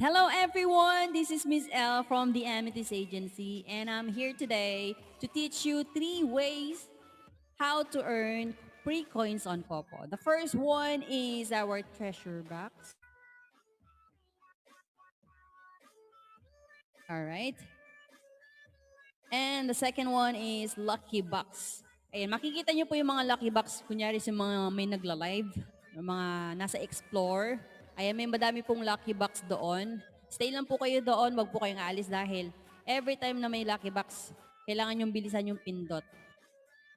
Hello, everyone. This is Miss L from the Amethyst Agency, and I'm here today to teach you three ways how to earn free coins on Popo. The first one is our treasure box. All right. And the second one is lucky box. Ayan, makikita nyo po yung mga lucky box, kunyari sa mga may nagla-live, yung mga nasa explore. Ayan, may madami pong lucky box doon. Stay lang po kayo doon, wag po kayong aalis dahil every time na may lucky box, kailangan yung bilisan yung pindot.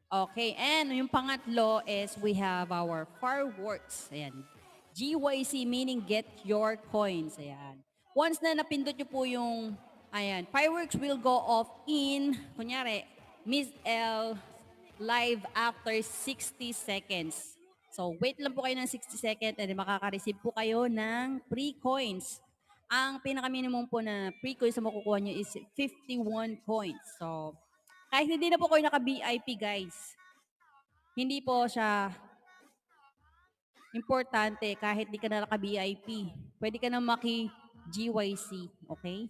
Okay, and yung pangatlo is we have our fireworks. Ayan. GYC meaning get your coins. Ayan. Once na napindot nyo po yung, ayan, fireworks will go off in, kunyari, Miss L live after 60 seconds. So, wait lang po kayo ng 60 seconds and makaka-receive po kayo ng free coins. Ang pinaka-minimum po na free coins na makukuha nyo is 51 coins. So, kahit hindi na po kayo naka-VIP, guys. Hindi po siya importante kahit di ka na naka-VIP. Pwede ka na maki-GYC, okay?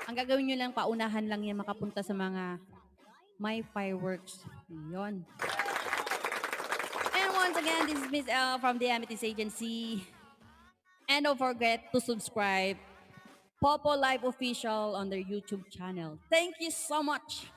Ang gagawin nyo lang, paunahan lang yan makapunta sa mga my fireworks. Yun. And once again, this is Miss L from the Amethyst Agency. And don't forget to subscribe Popo Live Official on their YouTube channel. Thank you so much.